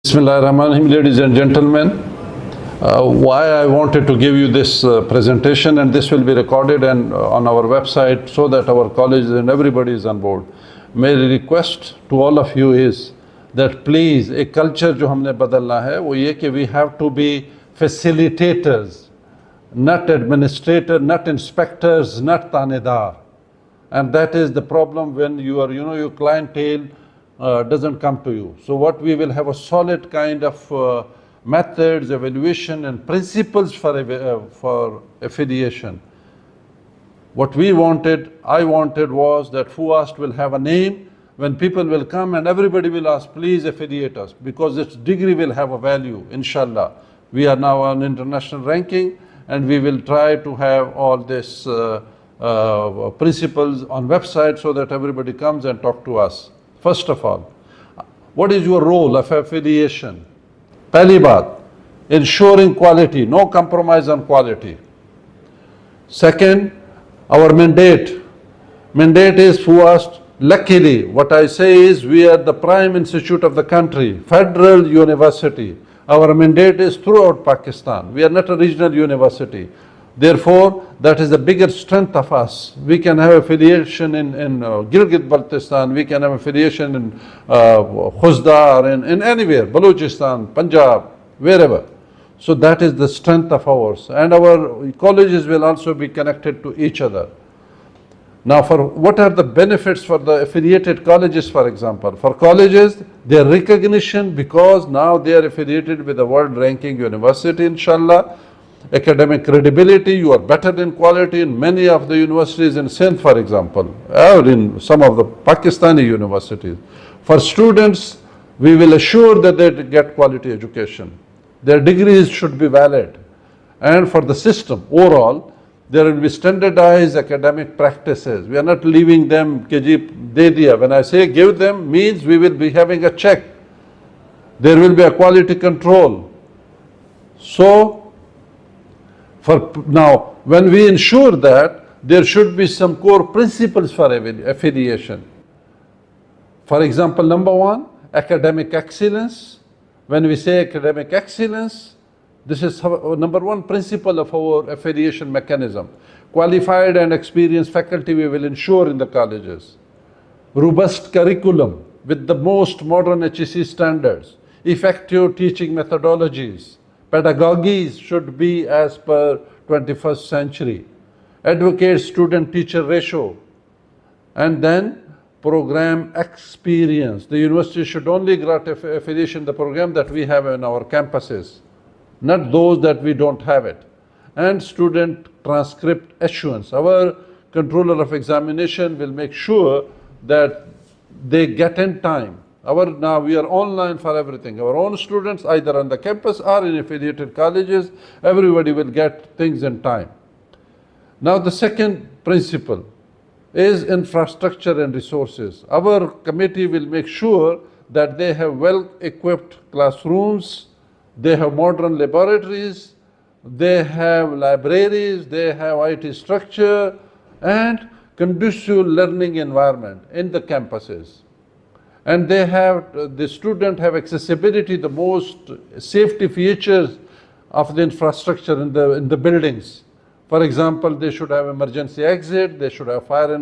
Bismillahirrahmanirrahim, ladies and gentlemen. Why I wanted to give you this presentation, and this will be recorded and on our website so that our colleges and everybody is on board. My request to all of you is that please, a culture जो हमने बदलना है वो ये कि we have to be facilitators, not administrators, not inspectors, not tanedar. And that is the problem when you are, your clientele doesn't come to you. So what we will have a solid kind of methods, evaluation and principles for affiliation. What I wanted was that FUUAST will have a name when people will come and everybody will ask, please affiliate us, because its degree will have a value, inshallah. We are now on international ranking and we will try to have all this principles on website so that everybody comes and talk to us. First of all, what is your role of affiliation? Pehli baat, ensuring quality, no compromise on quality. Second, our mandate is FUUAST. Luckily, what I say is we are the prime institute of the country, federal university. Our mandate is throughout Pakistan. We are not a regional university. Therefore, that is the bigger strength of us. We can have affiliation in Gilgit-Baltistan, we can have affiliation in Khuzda, or in anywhere, Balochistan, Punjab, wherever. So that is the strength of ours. And our colleges will also be connected to each other. Now, what are the benefits for the affiliated colleges, for example? For colleges, their recognition, because now they are affiliated with the world ranking university, inshallah. Academic credibility, you are better in quality in many of the universities in Sindh, for example, or in some of the Pakistani universities. For students, we will assure that they get quality education. Their degrees should be valid. And for the system overall, there will be standardized academic practices. We are not leaving them, ke ji de diya. When I say give them, means we will be having a check. There will be a quality control. So, now, when we ensure that, there should be some core principles for affiliation. For example, number one, academic excellence. When we say academic excellence, this is number one principle of our affiliation mechanism. Qualified and experienced faculty we will ensure in the colleges. Robust curriculum with the most modern HEC standards. Effective teaching methodologies. Pedagogies should be as per 21st century. Advocate student-teacher ratio. And then program experience. The university should only grant affiliation the program that we have in our campuses, not those that we don't have it. And student transcript assurance. Our controller of examination will make sure that they get in time. Now we are online for everything. Our own students, either on the campus or in affiliated colleges, everybody will get things in time. Now the second principle is infrastructure and resources. Our committee will make sure that they have well-equipped classrooms, they have modern laboratories, they have libraries, they have IT structure, and conducive learning environment in the campuses. And the student have accessibility, the most safety features of the infrastructure in the buildings. For example, they should have emergency exit, they should have fire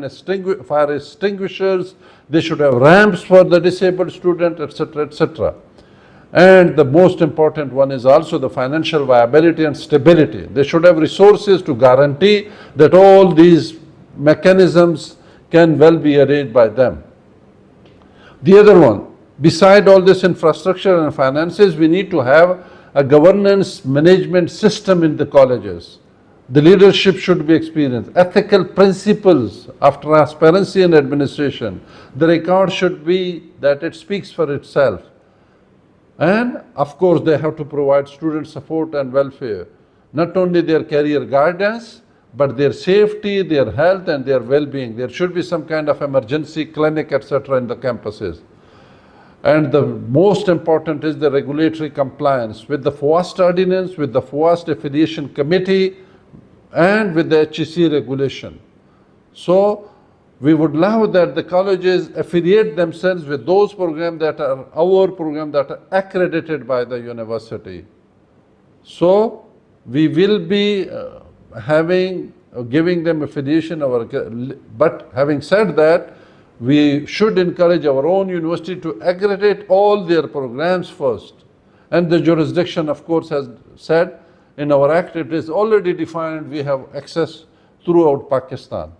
extinguishers, they should have ramps for the disabled student, etc., etc. And the most important one is also the financial viability and stability. They should have resources to guarantee that all these mechanisms can well be arranged by them. The other one, beside all this infrastructure and finances, we need to have a governance management system in the colleges. The leadership should be experienced. Ethical principles of transparency and administration. The record should be that it speaks for itself. And of course, they have to provide student support and welfare. Not only their career guidance, but their safety, their health and their well-being. There should be some kind of emergency clinic, etc. in the campuses. And the most important is the regulatory compliance with the FUUAST ordinance, with the FUUAST Affiliation Committee, and with the HEC regulation. So We would love that the colleges affiliate themselves with those programs that are our programs that are accredited by the university. So we will be giving them affiliation, but having said that, we should encourage our own university to accredit all their programs first. And the jurisdiction, of course, has said in our act, it is already defined, we have access throughout Pakistan.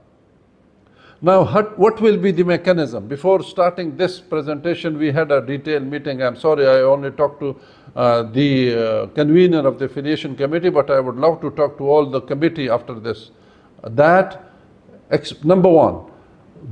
Now, what will be the mechanism? Before starting this presentation, we had a detailed meeting. I'm sorry, I only talked to the convener of the affiliation committee, but I would love to talk to all the committee after this. Number one,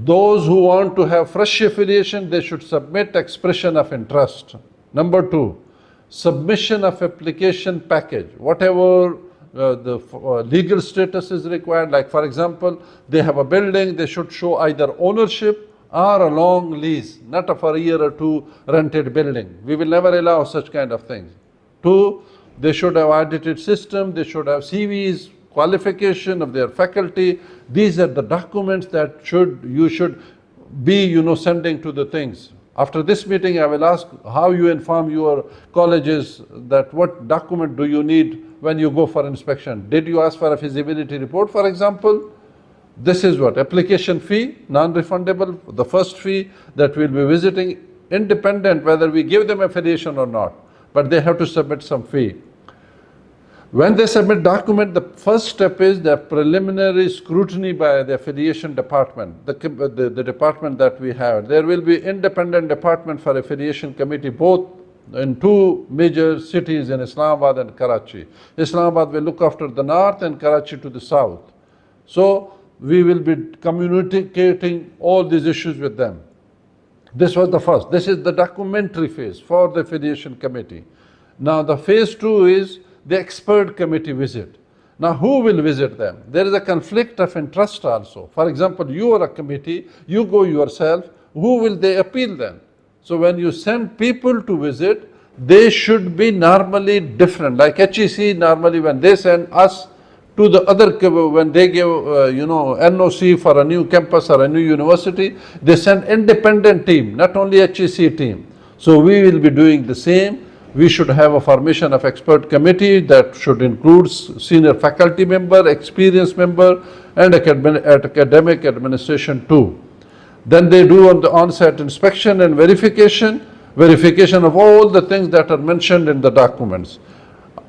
those who want to have fresh affiliation, they should submit expression of interest. Number two, submission of application package, whatever legal status is required. Like for example, they have a building, they should show either ownership or a long lease, not a for a year or two rented building. We will never allow such kind of things. Two, they should have audited system, they should have CVs, qualification of their faculty. These are the documents that you should be sending to the things. After this meeting, I will ask how you inform your colleges that what document do you need when you go for inspection. Did you ask for a feasibility report, for example? This is what? Application fee, non-refundable, the first fee that we'll be visiting, independent whether we give them affiliation or not, but they have to submit some fee. When they submit document, the first step is the preliminary scrutiny by the affiliation department, the department that we have. There will be independent department for affiliation committee, both in two major cities in Islamabad and Karachi. Islamabad will look after the north and Karachi to the south. So we will be communicating all these issues with them. This was the first. This is the documentary phase for the affiliation committee. Now the phase two is the expert committee visit. Now who will visit them? There is a conflict of interest also. For example, you are a committee, you go yourself, who will they appeal then? So when you send people to visit, they should be normally different. Like HEC, normally when they send us to the other, when they give NOC for a new campus or a new university, they send independent team, not only HEC team. So we will be doing the same. We should have a formation of expert committee that should include senior faculty member, experienced member, and academic administration too. Then they do on the on-site inspection and verification of all the things that are mentioned in the documents,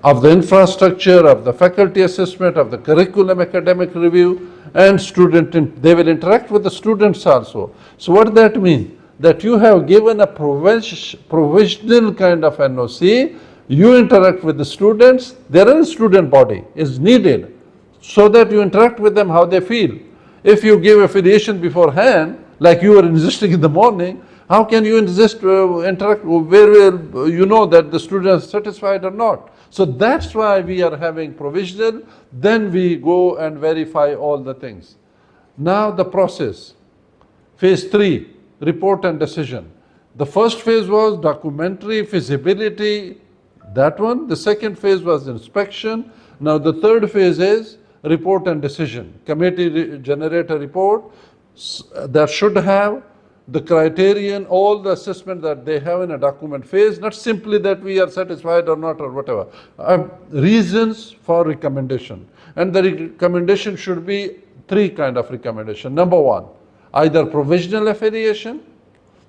of the infrastructure, of the faculty assessment, of the curriculum academic review, and they will interact with the students also. So what does that mean? That you have given a provisional kind of NOC, you interact with the students, there is a student body is needed so that you interact with them how they feel. If you give affiliation beforehand, like you are insisting in the morning, how can you interact, where will you know that the student is satisfied or not? So that's why we are having provisional, then we go and verify all the things. Now the process, phase 3. Report and decision. The first phase was documentary, feasibility, that one. The second phase was inspection. Now the third phase is report and decision. Committee generate a report that should have the criterion, all the assessment that they have in a document phase, not simply that we are satisfied or not or whatever. Reasons for recommendation. And the recommendation should be three kind of recommendation. Number one, either provisional affiliation,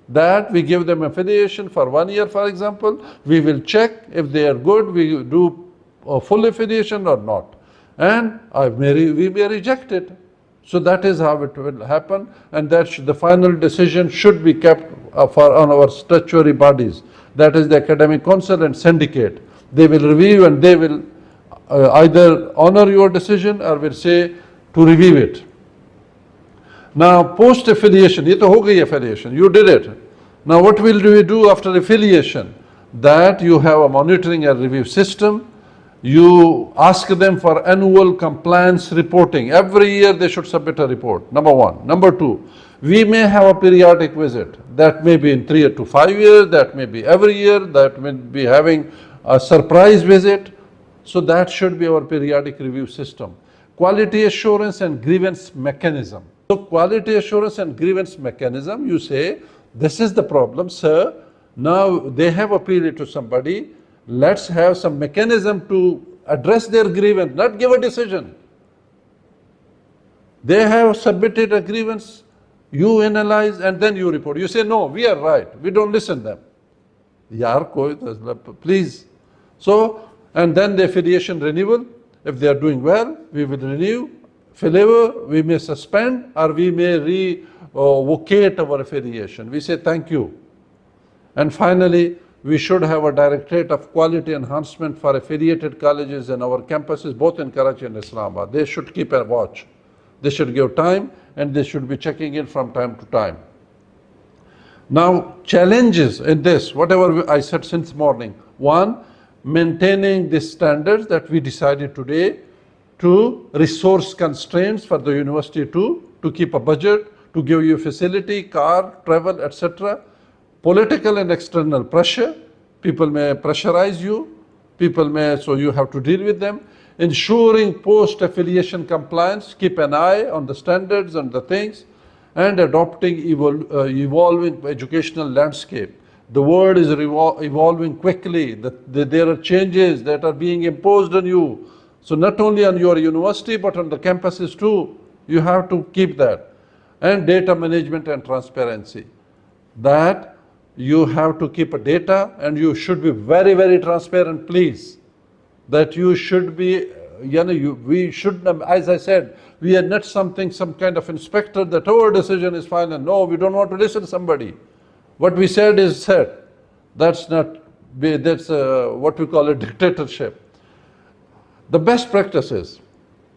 that we give them affiliation for 1 year, for example. We will check if they are good, we do a full affiliation or not. And we may reject it. So that is how it will happen, and the final decision should be kept on our statutory bodies. That is the Academic Council and Syndicate. They will review and they will either honor your decision or will say to review it. Now post affiliation, ये तो हो गई affiliation, you did it. Now what will we do after affiliation? That you have a monitoring and review system. You ask them for annual compliance reporting. Every year they should submit a report, number one. Number two, we may have a periodic visit. That may be in 3 to 5 years, that may be every year, that may be having a surprise visit. So that should be our periodic review system. Quality assurance and grievance mechanism. So quality assurance and grievance mechanism, you say, this is the problem, sir. Now they have appealed it to somebody. Let's have some mechanism to address their grievance, not give a decision. They have submitted a grievance, you analyze and then you report. You say, no, we are right, we don't listen to them. Please. So, and then the affiliation renewal, if they are doing well, we will renew. Failure, we may suspend or we may revocate our affiliation. We say thank you. And finally, we should have a directorate of quality enhancement for affiliated colleges and our campuses, both in Karachi and Islamabad. They should keep a watch. They should give time and they should be checking in from time to time. Now, challenges in this, whatever I said since morning. One, maintaining the standards that we decided today. Two, resource constraints for the university to keep a budget, to give you facility, car, travel, etc. Political and external pressure. People may pressurize you. People may, so you have to deal with them. Ensuring post-affiliation compliance, keep an eye on the standards and the things, and adopting evolving educational landscape. The world is evolving quickly. There are changes that are being imposed on you. So not only on your university, but on the campuses too. You have to keep that. And data management and transparency. That you have to keep a data and you should be very, very transparent, please. That you should be, we should, as I said, we are not some kind of inspector that our decision is final. No, we don't want to listen to somebody. What we said is said. That's not, that's what we call a dictatorship. The best practices.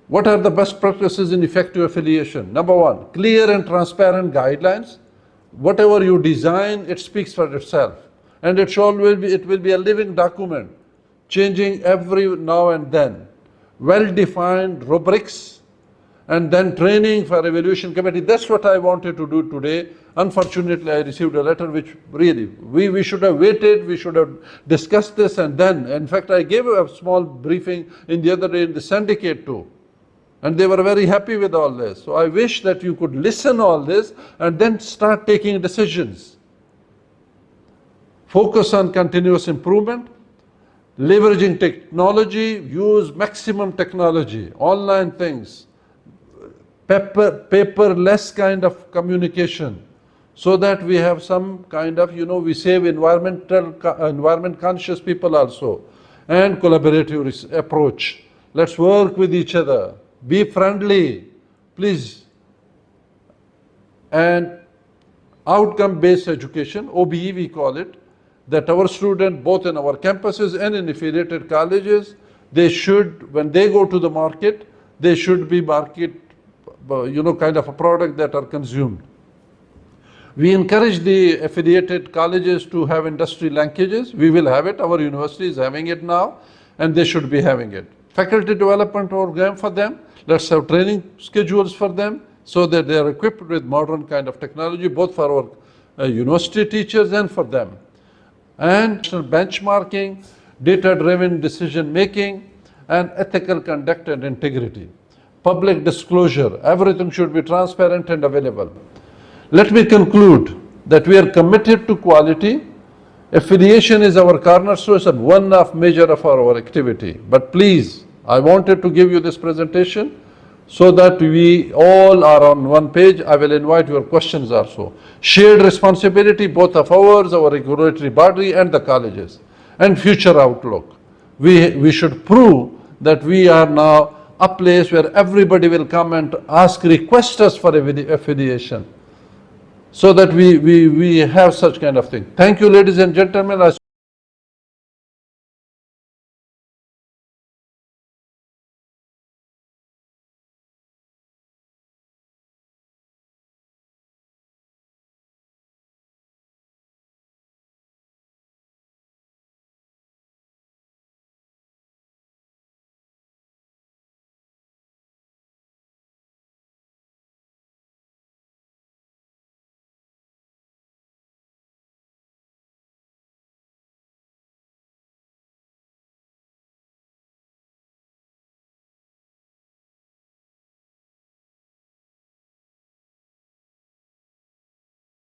What are the best practices in effective affiliation? Number one, clear and transparent guidelines. Whatever you design, it speaks for itself. And it will be a living document, changing every now and then. Well-defined rubrics, and then training for evaluation committee. That's what I wanted to do today. Unfortunately, I received a letter which really, we should have waited, we should have discussed this and then. In fact, I gave a small briefing in the other day in the syndicate too. And they were very happy with all this. So I wish that you could listen all this and then start taking decisions. Focus on continuous improvement. Leveraging technology, use maximum technology, online things, paperless kind of communication, so that we have some kind of, we save environment conscious people also, and collaborative approach. Let's work with each other, be friendly, please. And outcome-based education, OBE we call it, that our students, both in our campuses and in affiliated colleges, they should, when they go to the market, they should be market, kind of a product that are consumed. We encourage the affiliated colleges to have industry linkages. We will have it. Our university is having it now, and they should be having it. Faculty development program for them. Let's have training schedules for them so that they are equipped with modern kind of technology, both for our university teachers and for them. And benchmarking, data-driven decision-making, and ethical conduct and integrity. Public disclosure, everything should be transparent and available. Let me conclude that we are committed to quality. Affiliation is our cornerstone and one of measure of our activity. But please, I wanted to give you this presentation so that we all are on one page. I will invite your questions also. Shared responsibility, both of ours, our regulatory body and the colleges, and future outlook. We should prove that we are now a place where everybody will come and request us for affiliation, so that we have such kind of thing. Thank you, ladies and gentlemen.